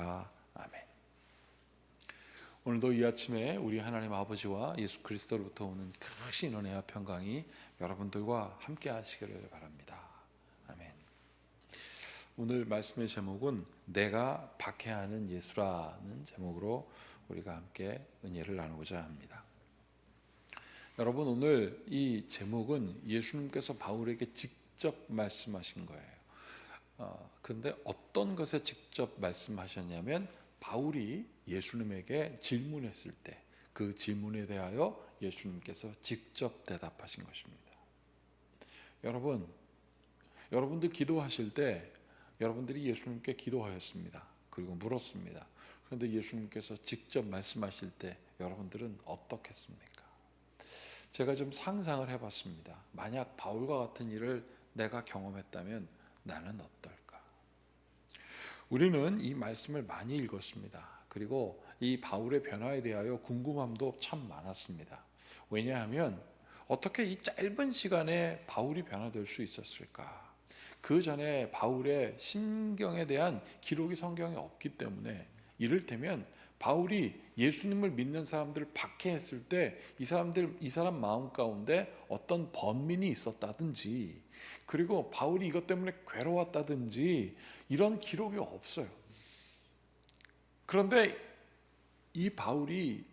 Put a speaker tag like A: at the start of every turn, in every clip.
A: 되리라. 아멘. 오늘도 이 아침에 우리 하나님 아버지와 예수 그리스도로부터 오는 크신 은혜와 평강이 여러분들과 함께 하시기를 바랍니다. 아멘. 오늘 말씀의 제목은 내가 박해하는 예수라는 제목으로 우리가 함께 은혜를 나누고자 합니다. 여러분, 오늘 이 제목은 예수님께서 바울에게 직접 말씀하신 거예요. 근데 어떤 것에 직접 말씀하셨냐면 바울이 예수님에게 질문했을 때 그 질문에 대하여 예수님께서 직접 대답하신 것입니다. 여러분들 기도하실 때 여러분들이 예수님께 기도하였습니다. 그리고 물었습니다. 그런데 예수님께서 직접 말씀하실 때 여러분들은 어떻겠습니까? 제가 좀 상상을 해봤습니다. 만약 바울과 같은 일을 내가 경험했다면 나는 어떨까? 우리는 이 말씀을 많이 읽었습니다. 그리고 이 바울의 변화에 대하여 궁금함도 참 많았습니다. 왜냐하면 어떻게 이 짧은 시간에 바울이 변화될 수 있었을까? 그 전에 바울의 심경에 대한 기록이 성경에 없기 때문에 이를테면 바울이 예수님을 믿는 사람들을 박해했을 때 이 사람 마음 가운데 어떤 번민이 있었다든지, 그리고 바울이 이것 때문에 괴로웠다든지 이런 기록이 없어요. 그런데 이 바울이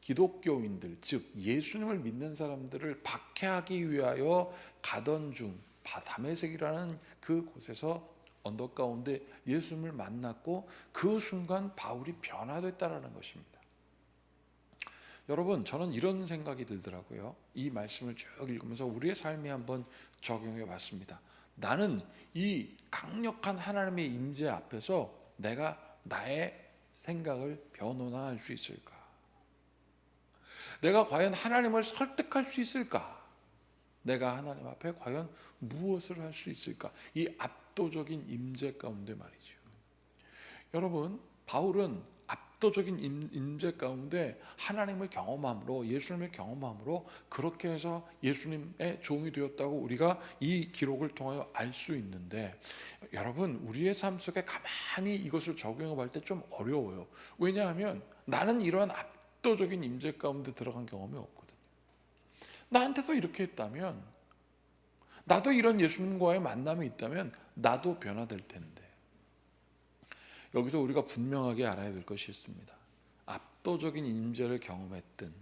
A: 기독교인들, 즉 예수님을 믿는 사람들을 박해하기 위하여 가던 중 다메섹이라는 그 곳에서 언덕 가운데 예수님을 만났고 그 순간 바울이 변화됐다라는 것입니다. 여러분, 저는 이런 생각이 들더라고요. 이 말씀을 쭉 읽으면서 우리의 삶에 한번 적용해 봤습니다. 나는 이 강력한 하나님의 임재 앞에서 내가 나의 생각을 변론할 수 있을까? 내가 과연 하나님을 설득할 수 있을까? 내가 하나님 앞에 과연 무엇을 할 수 있을까? 이 압도적인 임재 가운데 말이죠. 여러분, 바울은 압도적인 임재 가운데 하나님을 경험함으로, 예수님을 경험함으로 그렇게 해서 예수님의 종이 되었다고 우리가 이 기록을 통하여 알 수 있는데, 여러분, 우리의 삶 속에 가만히 이것을 적용해 볼 때 좀 어려워요. 왜냐하면 나는 이러한 압도적인 임재 가운데 들어간 경험이 없거든요. 나한테도 이렇게 했다면, 나도 이런 예수님과의 만남이 있다면 나도 변화될 텐데, 여기서 우리가 분명하게 알아야 될 것이 있습니다. 압도적인 임재를 경험했든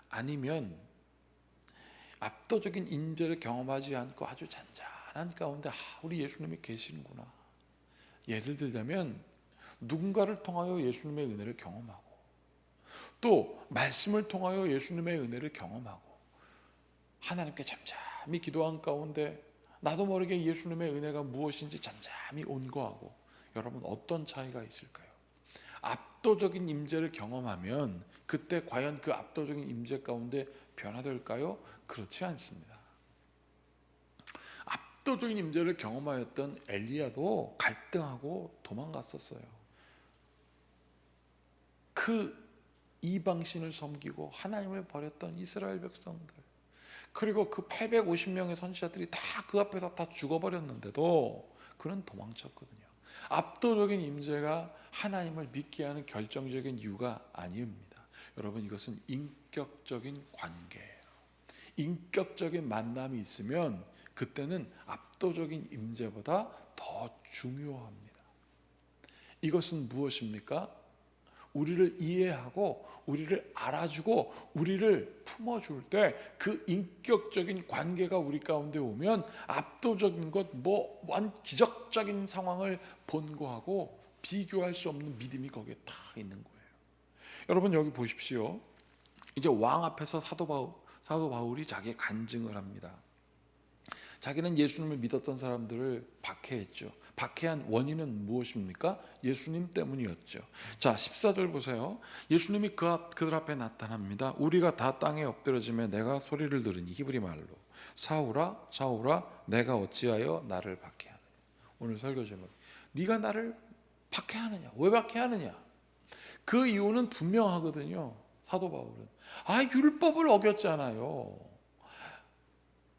A: 아니면 압도적인 임재를 경험하지 않고 아주 잔잔한 가운데 우리 예수님이 계시는구나. 예를 들자면 누군가를 통하여 예수님의 은혜를 경험하고 또 말씀을 통하여 예수님의 은혜를 경험하고 하나님께 잠잠히 기도한 가운데 나도 모르게 예수님의 은혜가 무엇인지 잠잠히 온거하고, 여러분, 어떤 차이가 있을까요? 압도적인 임재를 경험하면 그때 과연 그 압도적인 임재 가운데 변화될까요? 그렇지 않습니다. 압도적인 임재를 경험하였던 엘리야도 갈등하고 도망갔었어요. 그 이방신을 섬기고 하나님을 버렸던 이스라엘 백성들, 그리고 그 850명의 선지자들이 다 그 앞에서 다 죽어버렸는데도 그는 도망쳤거든요. 압도적인 임재가 하나님을 믿게 하는 결정적인 이유가 아닙니다. 여러분, 이것은 인격적인 관계예요. 인격적인 만남이 있으면 그때는 압도적인 임재보다 더 중요합니다. 이것은 무엇입니까? 우리를 이해하고 우리를 알아주고 우리를 품어줄 때 그 인격적인 관계가 우리 가운데 오면 압도적인 것, 기적적인 상황을 본 거하고 비교할 수 없는 믿음이 거기에 다 있는 거예요. 여러분, 여기 보십시오. 이제 왕 앞에서 사도 바울이 자기의 간증을 합니다. 자기는 예수님을 믿었던 사람들을 박해했죠. 박해한 원인은 무엇입니까? 예수님 때문이었죠. 자, 14절 보세요. 예수님이 그들 앞에 나타납니다. 우리가 다 땅에 엎드려지며 내가 소리를 들으니, 히브리 말로 사울아 사울아 내가 어찌하여 나를 박해하느냐. 오늘 설교 제목, 네가 나를 박해하느냐. 왜 박해하느냐? 그 이유는 분명하거든요. 사도 바울은 율법을 어겼잖아요.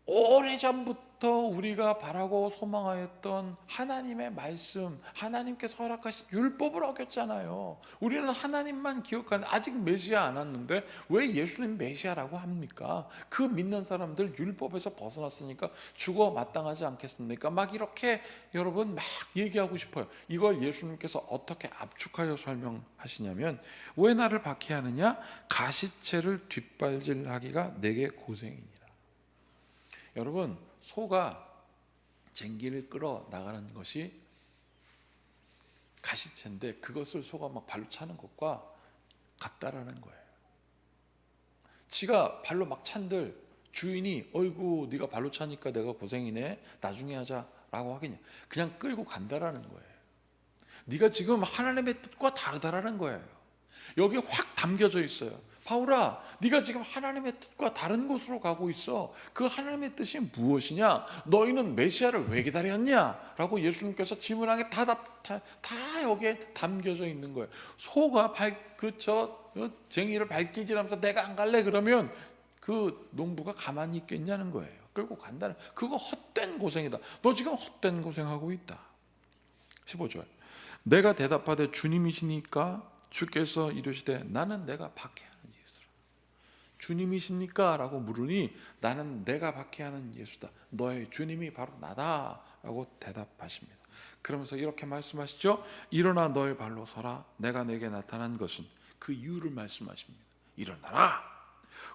A: 오래전부터 처음부터 우리가 바라고 소망하였던 하나님의 말씀, 하나님께서 허락하신 율법을 어겼잖아요. 우리는 하나님만 기억하는, 아직 메시아 안 왔는데 왜 예수님 메시아라고 합니까? 그 믿는 사람들 율법에서 벗어났으니까 죽어 마땅하지 않겠습니까? 막 이렇게 여러분 막 얘기하고 싶어요. 이걸 예수님께서 어떻게 압축하여 설명하시냐면, 왜 나를 박해하느냐? 가시채를 뒷발질하기가 내게 고생이니라. 여러분, 소가 쟁기를 끌어 나가는 것이 가시채인데 그것을 소가 막 발로 차는 것과 같다라는 거예요. 지가 발로 막 찬들 주인이 어이구 네가 발로 차니까 내가 고생이네, 나중에 하자라고 하겠냐? 그냥 끌고 간다라는 거예요. 네가 지금 하나님의 뜻과 다르다라는 거예요. 여기 확 담겨져 있어요. 바울아, 네가 지금 하나님의 뜻과 다른 곳으로 가고 있어. 그 하나님의 뜻이 무엇이냐? 너희는 메시아를 왜 기다렸냐? 라고 예수님께서 질문한 게 다 여기에 담겨져 있는 거예요. 소가 쟁이를 발길질하면서 내가 안 갈래 그러면 그 농부가 가만히 있겠냐는 거예요. 끌고 간다는, 그거 헛된 고생이다. 너 지금 헛된 고생하고 있다. 15절. 내가 대답하되 주님이시니까 주께서 이르시되 나는 내가 박해하는 예수라. 주님이십니까? 라고 물으니 나는 내가 박해하는 예수다. 너의 주님이 바로 나다 라고 대답하십니다. 그러면서 이렇게 말씀하시죠. 일어나 너의 발로 서라. 내가 내게 나타난 것은, 그 이유를 말씀하십니다. 일어나라.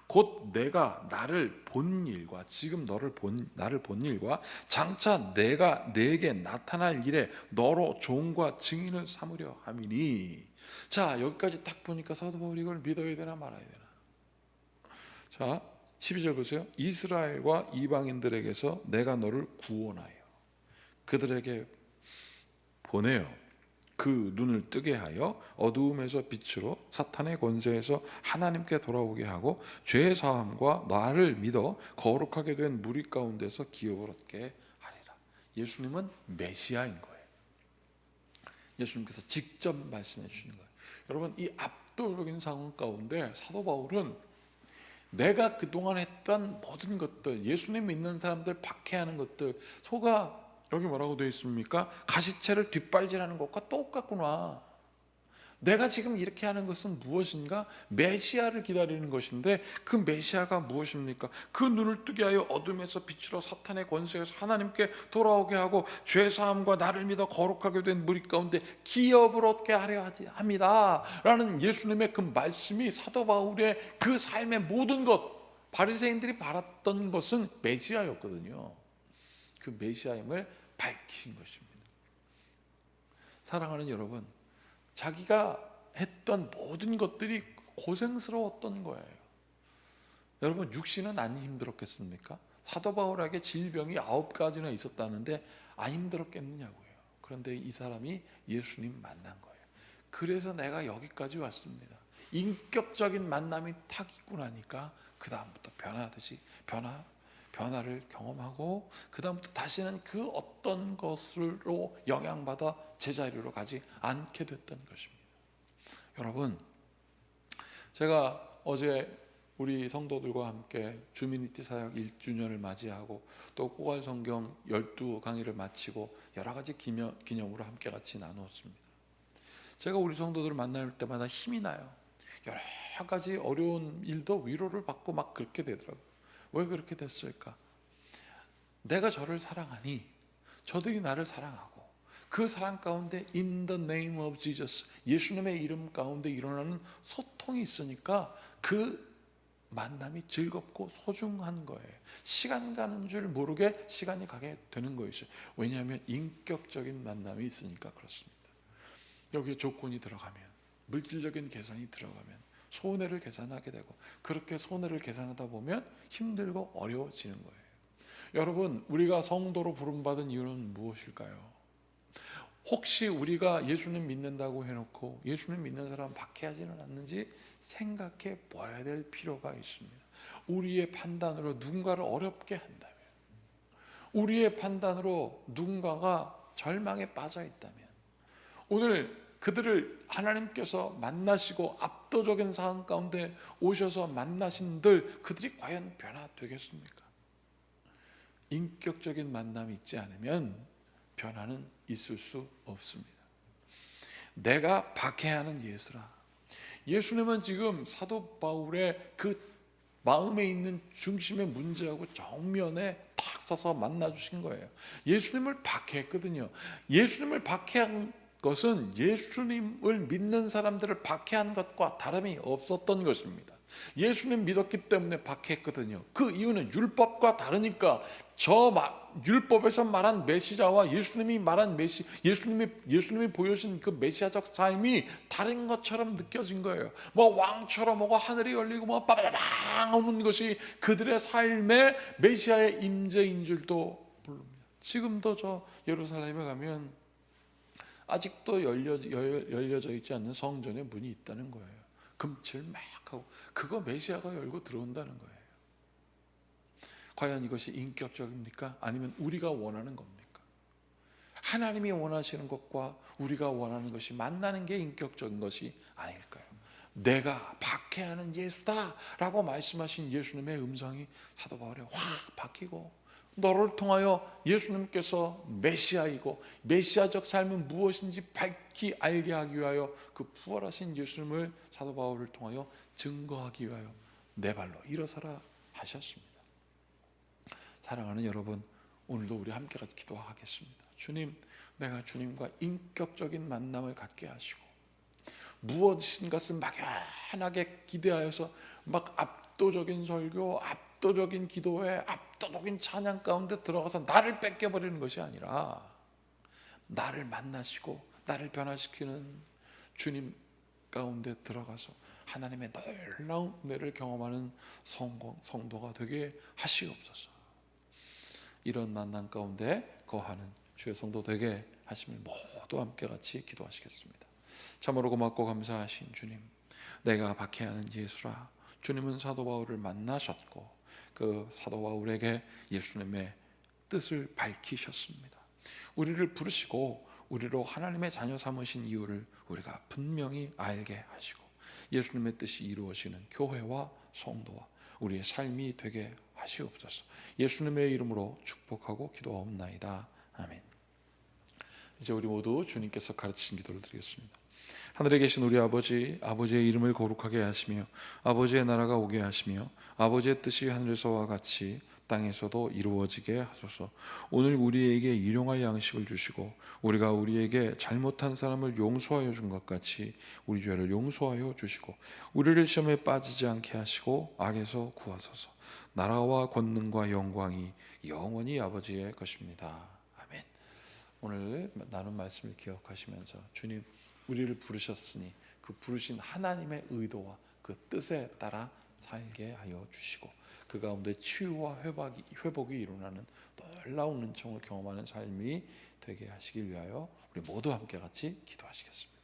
A: 곧 내가 나를 본 일과, 지금 나를 본 일과 장차 내가 내게 나타날 일에 너로 종과 증인을 삼으려 함이니. 자, 여기까지 딱 보니까 사도 바울이 이걸 믿어야 되나 말아야 되나. 자, 12절 보세요. 이스라엘과 이방인들에게서 내가 너를 구원하여 그들에게 보내어 그 눈을 뜨게 하여 어두움에서 빛으로 사탄의 권세에서 하나님께 돌아오게 하고 죄의 사함과 나를 믿어 거룩하게 된 무리 가운데서 기업을 얻게 하리라. 예수님은 메시아인 거예요. 예수님께서 직접 말씀해 주시는 거예요. 여러분, 이 압도적인 상황 가운데 사도 바울은 내가 그동안 했던 모든 것들, 예수님 믿는 사람들 박해하는 것들, 소가 여기 뭐라고 되어 있습니까? 가시채를 뒷발질하는 것과 똑같구나. 내가 지금 이렇게 하는 것은 무엇인가? 메시아를 기다리는 것인데, 그 메시아가 무엇입니까? 그 눈을 뜨게 하여 어둠에서 빛으로 사탄의 권세에서 하나님께 돌아오게 하고 죄사함과 나를 믿어 거룩하게 된 무리 가운데 기업을 얻게 하려 합니다 라는 예수님의 그 말씀이 사도 바울의 그 삶의 모든 것, 바리새인들이 바랐던 것은 메시아였거든요. 그 메시아임을 밝히신 것입니다. 사랑하는 여러분, 자기가 했던 모든 것들이 고생스러웠던 거예요. 여러분, 육신은 안 힘들었겠습니까? 사도 바울에게 질병이 9가지나 있었다는데 안 힘들었겠느냐고요. 그런데 이 사람이 예수님 만난 거예요. 그래서 내가 여기까지 왔습니다. 인격적인 만남이 탁 있고 나니까 그 다음부터 변화를 경험하고 그 다음부터 다시는 그 어떤 것으로 영향받아 제자리로 가지 않게 됐던 것입니다. 여러분, 제가 어제 우리 성도들과 함께 주미니티 사역 1주년을 맞이하고 또 꼬갈 성경 12강의를 마치고 여러 가지 기념으로 함께 같이 나누었습니다. 제가 우리 성도들을 만날 때마다 힘이 나요. 여러 가지 어려운 일도 위로를 받고 막 그렇게 되더라고요. 왜 그렇게 됐을까? 내가 저를 사랑하니 저들이 나를 사랑하고 그 사랑 가운데 in the name of Jesus, 예수님의 이름 가운데 일어나는 소통이 있으니까 그 만남이 즐겁고 소중한 거예요. 시간 가는 줄 모르게 시간이 가게 되는 거였어요. 왜냐하면 인격적인 만남이 있으니까 그렇습니다. 여기에 조건이 들어가면, 물질적인 계산이 들어가면 손해를 계산하게 되고, 그렇게 손해를 계산하다 보면 힘들고 어려워지는 거예요. 여러분, 우리가 성도로 부름받은 이유는 무엇일까요? 혹시 우리가 예수님 믿는다고 해놓고 예수님 믿는 사람 박해하지는 않는지 생각해 봐야 될 필요가 있습니다. 우리의 판단으로 누군가를 어렵게 한다면, 우리의 판단으로 누군가가 절망에 빠져 있다면, 오늘 그들을 하나님께서 만나시고 압도적인 상황 가운데 오셔서 만나신들 그들이 과연 변화되겠습니까? 인격적인 만남이 있지 않으면 변화는 있을 수 없습니다. 내가 박해하는 예수라. 예수님은 지금 사도 바울의 그 마음에 있는 중심의 문제하고 정면에 탁 서서 만나 주신 거예요. 예수님을 박해했거든요. 예수님을 박해한 것은 예수님을 믿는 사람들을 박해한 것과 다름이 없었던 것입니다. 예수님 믿었기 때문에 박해했거든요. 그 이유는 율법과 다르니까 율법에서 말한 메시자와 예수님이 말한 예수님이 보여주신 그 메시아적 삶이 다른 것처럼 느껴진 거예요. 뭐 왕처럼 오고 하늘이 열리고 뭐 빠바바방 오는 것이 그들의 삶의 메시아의 임재인 줄도 모릅니다. 지금도 저 예루살렘에 가면 아직도 열려져 있지 않는 성전의 문이 있다는 거예요. 금칠 막 하고 그거 메시아가 열고 들어온다는 거예요. 과연 이것이 인격적입니까? 아니면 우리가 원하는 겁니까? 하나님이 원하시는 것과 우리가 원하는 것이 만나는 게 인격적인 것이 아닐까요? 내가 박해하는 예수다 라고 말씀하신 예수님의 음성이 사도 바울에 확 박히고, 너를 통하여 예수님께서 메시아이고 메시아적 삶은 무엇인지 밝히 알게 하기 위하여 그 부활하신 예수님을 사도 바울을 통하여 증거하기 위하여 내 발로 일어서라 하셨습니다. 사랑하는 여러분, 오늘도 우리 함께 같이 기도하겠습니다. 주님, 내가 주님과 인격적인 만남을 갖게 하시고 무엇인 것을 막연하게 기대하여서 막 압도적인 설교, 압도적인 기도회, 압도적인 찬양 가운데 들어가서 나를 뺏겨버리는 것이 아니라 나를 만나시고 나를 변화시키는 주님 가운데 들어가서 하나님의 놀라운 은혜를 경험하는 성도가 되게 하시옵소서. 이런 만남 가운데 거하는 주의 성도 되게 하시면 모두 함께 같이 기도하시겠습니다. 참으로 고맙고 감사하신 주님, 내가 박해하는 예수라. 주님은 사도 바울을 만나셨고 그 사도 바울에게 예수님의 뜻을 밝히셨습니다. 우리를 부르시고 우리로 하나님의 자녀 삼으신 이유를 우리가 분명히 알게 하시고 예수님의 뜻이 이루어지는 교회와 성도와 우리의 삶이 되게 하시옵소서. 예수님의 이름으로 축복하고 기도하옵나이다. 아멘. 이제 우리 모두 주님께서 가르치신 기도를 드리겠습니다. 하늘에 계신 우리 아버지, 아버지의 이름을 거룩하게 하시며 아버지의 나라가 오게 하시며 아버지의 뜻이 하늘에서와 같이 땅에서도 이루어지게 하소서. 오늘 우리에게 일용할 양식을 주시고 우리가 우리에게 잘못한 사람을 용서하여 준 것 같이 우리 죄를 용서하여 주시고 우리를 시험에 빠지지 않게 하시고 악에서 구하소서. 나라와 권능과 영광이 영원히 아버지의 것입니다. 아멘. 오늘 나눈 말씀을 기억하시면서 주님, 우리를 부르셨으니 그 부르신 하나님의 의도와 그 뜻에 따라 살게 하여 주시고 그 가운데 치유와 회복이 일어나는 놀라운 은총을 경험하는 삶이 되게 하시길 위하여 우리 모두 함께 같이 기도하시겠습니다.